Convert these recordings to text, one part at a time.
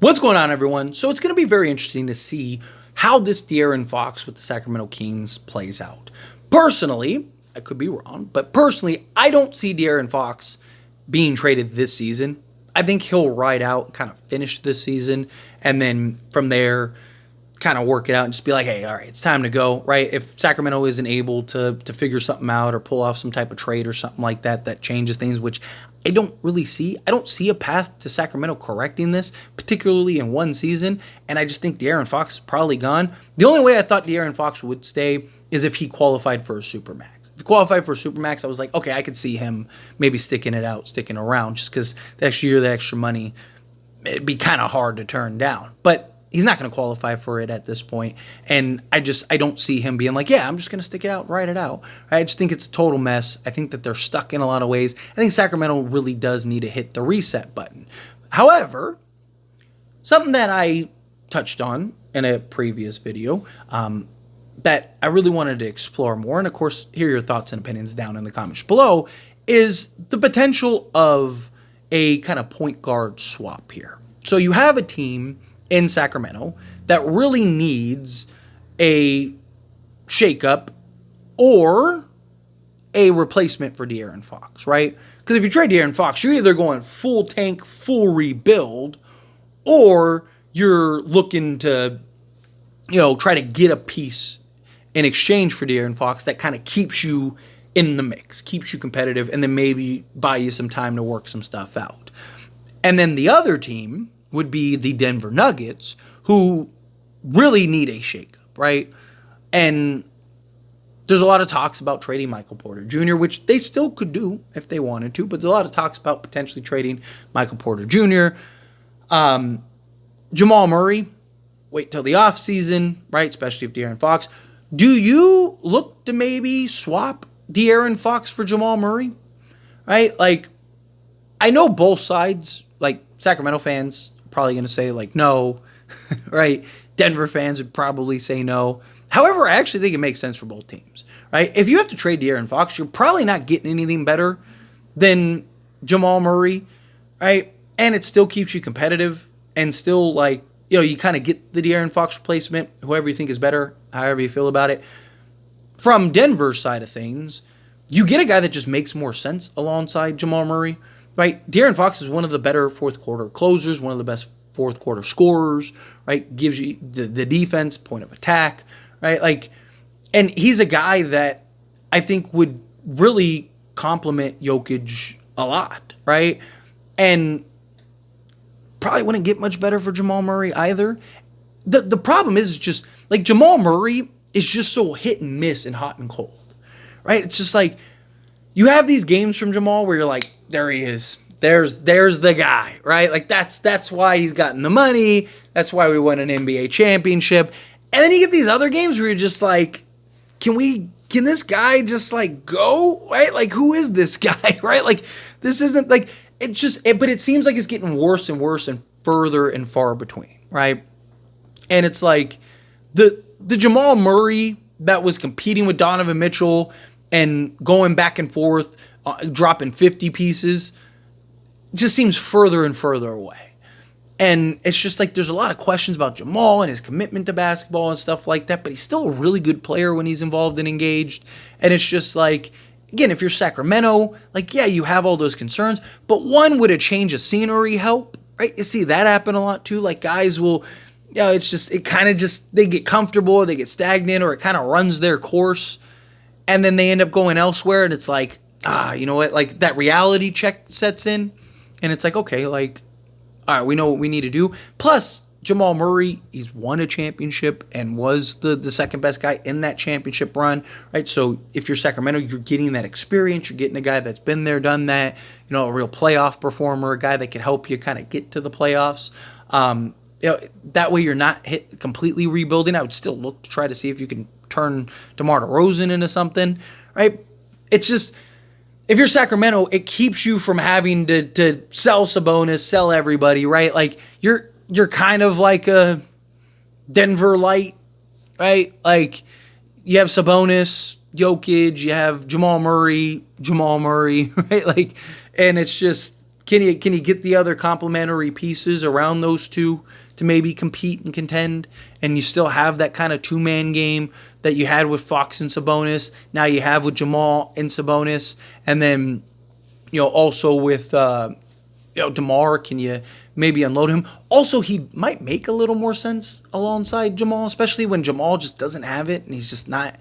What's going on, everyone? So it's going to be very interesting to see how this De'Aaron Fox with the Sacramento Kings plays out. Personally, I could be wrong, but personally, I don't see De'Aaron Fox being traded this season. I think he'll ride out and kind of finish this season, and then from there, kind of work it out and just be like, hey, all right, it's time to go, right? If Sacramento isn't able to figure something out or pull off some type of trade or something like that that changes things, which I don't really see. I don't see a path to Sacramento correcting this, particularly in one season, and I just think De'Aaron Fox is probably gone. The only way I thought De'Aaron Fox would stay is if he qualified for a Supermax. If he qualified for a Supermax, I was like, okay, I could see him maybe sticking around, just because the extra year, the extra money, it'd be kind of hard to turn down. But he's not going to qualify for it at this point, and I don't see him being like, yeah, I'm just going to stick it out, ride it out. I just think it's a total mess. I think that they're stuck in a lot of ways. I think Sacramento really does need to hit the reset button. However, something that I touched on in a previous video that I really wanted to explore more, and of course, hear your thoughts and opinions down in the comments below, is the potential of a kind of point guard swap here. So you have a team in Sacramento that really needs a shakeup or a replacement for De'Aaron Fox, right? Because if you trade De'Aaron Fox, you're either going full tank, full rebuild, or you're looking to, try to get a piece in exchange for De'Aaron Fox that kind of keeps you in the mix, keeps you competitive, and then maybe buy you some time to work some stuff out. And then the other team would be the Denver Nuggets, who really need a shakeup, right? And there's a lot of talks about trading Michael Porter Jr., which they still could do if they wanted to, but there's a lot of talks about potentially trading Michael Porter Jr. Jamal Murray, wait till the offseason, right? Especially if De'Aaron Fox. Do you look to maybe swap De'Aaron Fox for Jamal Murray, right? Like, I know both sides, like Sacramento fans, probably going to say like no, right? Denver fans would probably say no. However, I actually think it makes sense for both teams, right? If you have to trade De'Aaron Fox, you're probably not getting anything better than Jamal Murray, right? And it still keeps you competitive and still like, you kind of get the De'Aaron Fox replacement, whoever you think is better, however you feel about it. From Denver's side of things, you get a guy that just makes more sense alongside Jamal Murray, right? De'Aaron Fox is one of the better fourth quarter closers, one of the best fourth quarter scorers, right? Gives you the defense, point of attack, right? Like, and he's a guy that I think would really complement Jokic a lot, right? And probably wouldn't get much better for Jamal Murray either. The problem is just like Jamal Murray is just so hit and miss and hot and cold, right? It's just like you have these games from Jamal where you're like, there he is. There's the guy, right? Like that's why he's gotten the money. That's why we won an NBA championship. And then you get these other games where you're just like, can this guy just like go, right? Like, who is this guy, right? Like, this isn't like, but it seems like it's getting worse and worse and further and far between, right? And it's like the Jamal Murray that was competing with Donovan Mitchell and going back and forth, dropping 50 pieces, just seems further and further away. And it's just like there's a lot of questions about Jamal and his commitment to basketball and stuff like that, but he's still a really good player when he's involved and engaged. And it's just like, again, if you're Sacramento, like, yeah, you have all those concerns, but one, would a change of scenery help, right? You see that happen a lot too. Like, guys will, they get comfortable, they get stagnant, or it kind of runs their course, and then they end up going elsewhere, and it's like, you know what, like that reality check sets in, and it's like, okay, like, all right, we know what we need to do. Plus, Jamal Murray, he's won a championship and was the second best guy in that championship run, right? So if you're Sacramento, you're getting that experience. You're getting a guy that's been there, done that, a real playoff performer, a guy that can help you kind of get to the playoffs. That way you're not completely rebuilding. I would still look to try to see if you can turn DeMar DeRozan into something, right? It's just, if you're Sacramento, it keeps you from having to sell Sabonis, sell everybody, right? Like, you're kind of like a Denver light, right? Like, you have Sabonis, Jokic, you have Jamal Murray, right? Like, and it's just, Can you get the other complementary pieces around those two to maybe compete and contend? And you still have that kind of two-man game that you had with Fox and Sabonis. Now you have with Jamal and Sabonis. And then, also with, DeMar, can you maybe unload him? Also, he might make a little more sense alongside Jamal, especially when Jamal just doesn't have it and he's just not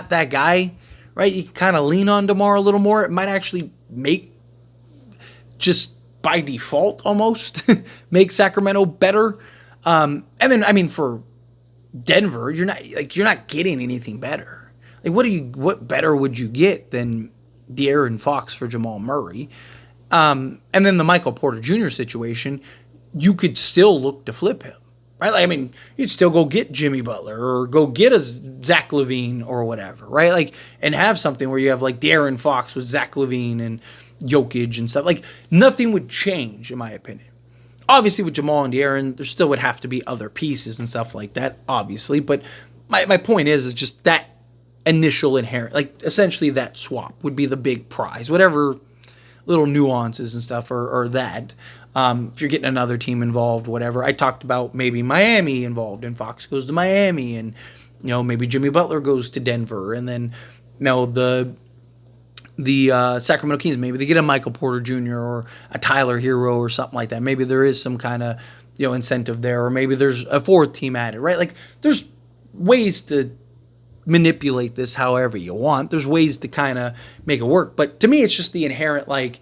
that guy, right? You can kind of lean on DeMar a little more. It might actually make, just by default almost, make Sacramento better. And then, for Denver, you're not getting anything better. Like, what better would you get than De'Aaron Fox for Jamal Murray? And then the Michael Porter Jr. situation, you could still look to flip him, right? Like, you'd still go get Jimmy Butler or go get a Zach LaVine or whatever, right? Like, and have something where you have like De'Aaron Fox with Zach LaVine and Jokic and stuff. Like, nothing would change, in my opinion. Obviously, with Jamal and De'Aaron, there still would have to be other pieces and stuff like that, obviously. But my point is just that initial inherent, like, essentially that swap would be the big prize. Whatever little nuances and stuff or that. If you're getting another team involved, whatever. I talked about maybe Miami involved and Fox goes to Miami and, maybe Jimmy Butler goes to Denver and then, the Sacramento Kings, maybe they get a Michael Porter Jr. or a Tyler Hero or something like that. Maybe there is some kind of, incentive there, or maybe there's a fourth team added, right? Like, there's ways to manipulate this however you want. There's ways to kind of make it work. But to me, it's just the inherent, like,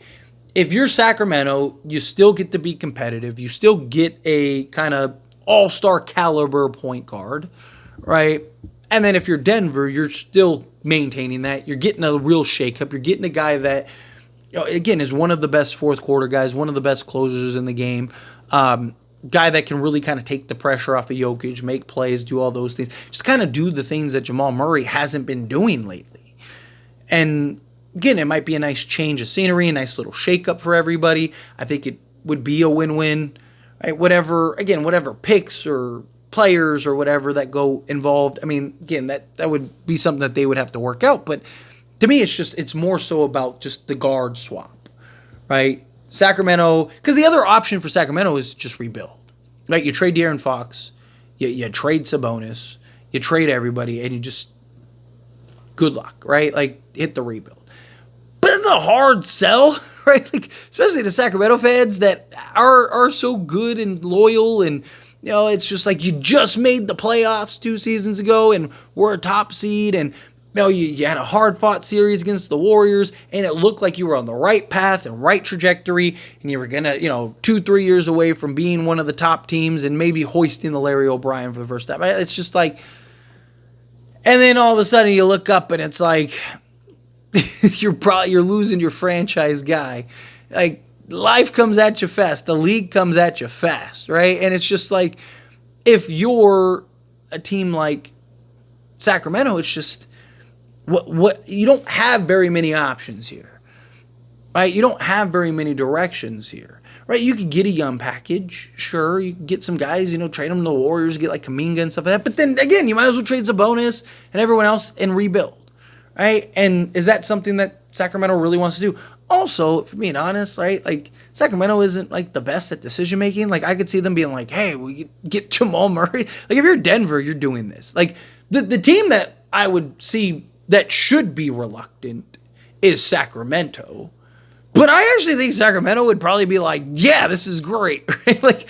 if you're Sacramento, you still get to be competitive. You still get a kind of all-star caliber point guard, right? And then if you're Denver, you're still maintaining that. You're getting a real shakeup. You're getting a guy that, again, is one of the best fourth quarter guys, one of the best closers in the game. Guy that can really kind of take the pressure off of Jokic, make plays, do all those things. Just kind of do the things that Jamal Murray hasn't been doing lately. And again, it might be a nice change of scenery, a nice little shakeup for everybody. I think it would be a win-win. Right? Whatever picks or players or whatever that go involved. Again, that would be something that they would have to work out. But to me, it's more so about just the guard swap, right? Sacramento, because the other option for Sacramento is just rebuild, right? You trade De'Aaron Fox, you trade Sabonis, you trade everybody, and you just, good luck, right? Like, hit the rebuild. But it's a hard sell, right? Like, especially to Sacramento fans that are so good and loyal, and it's just like you just made the playoffs 2 seasons ago, and we're a top seed, and you had a hard-fought series against the Warriors, and it looked like you were on the right path and right trajectory, and you were going to, 2-3 years away from being one of the top teams and maybe hoisting the Larry O'Brien for the first time. It's just like, and then all of a sudden you look up and it's like, you're losing your franchise guy. Like, life comes at you fast. The league comes at you fast, right? And it's just like, if you're a team like Sacramento, it's just, what you don't have very many options here, right? You don't have very many directions here, right? You could get a young package, sure. You could get some guys, trade them to the Warriors, get like Kuminga and stuff like that. But then again, you might as well trade Sabonis and everyone else and rebuild, right? And is that something that Sacramento really wants to do? Also, if I'm being honest, right? Like, Sacramento isn't like the best at decision making. Like, I could see them being like, "Hey, we get Jamal Murray." Like, if you're Denver, you're doing this. Like, the team that I would see that should be reluctant is Sacramento. But I actually think Sacramento would probably be like, yeah, this is great, right? Like,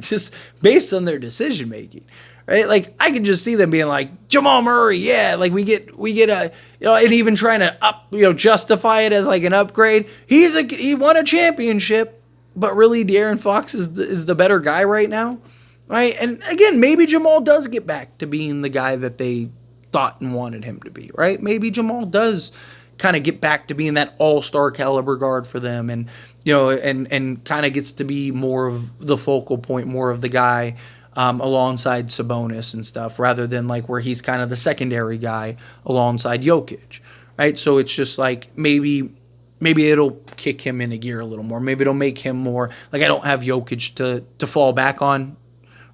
just based on their decision making, right? Like, I can just see them being like, Jamal Murray, yeah, like we get a, and even trying to justify it as like an upgrade. He won a championship, but really De'Aaron Fox is the better guy right now, right? And again, maybe Jamal does get back to being the guy that they thought and wanted him to be, right? Maybe Jamal does kind of get back to being that all-star caliber guard for them, and and kind of gets to be more of the focal point, more of the guy alongside Sabonis and stuff, rather than like where he's kind of the secondary guy alongside Jokic, right? So it's just like maybe it'll kick him into gear a little more. Maybe it'll make him more like, I don't have Jokic to fall back on.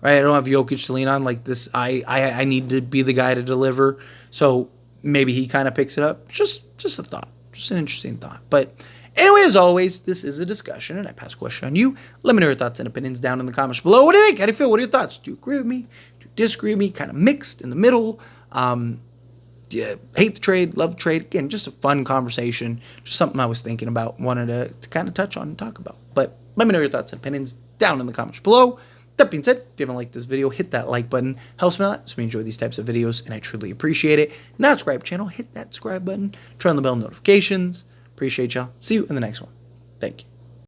Right, I don't have Jokic to lean on like this. I need to be the guy to deliver. So maybe he kind of picks it up. Just a thought. Just an interesting thought. But Anyway, as always, this is a discussion, and I pass a question on you. Let me know your thoughts and opinions down in the comments below. What do you think? How do you feel? What are your thoughts? Do you agree with me? Do you disagree with me? Kind of mixed in the middle. Do you hate the trade? Love the trade? Again, just a fun conversation. Just something I was thinking about, wanted to kind of touch on and talk about. But let me know your thoughts and opinions down in the comments below. That being said, if you haven't liked this video, hit that like button. Helps me a lot. So we enjoy these types of videos, and I truly appreciate it. Not subscribe to the channel, hit that subscribe button. Turn on the bell notifications. Appreciate y'all. See you in the next one. Thank you.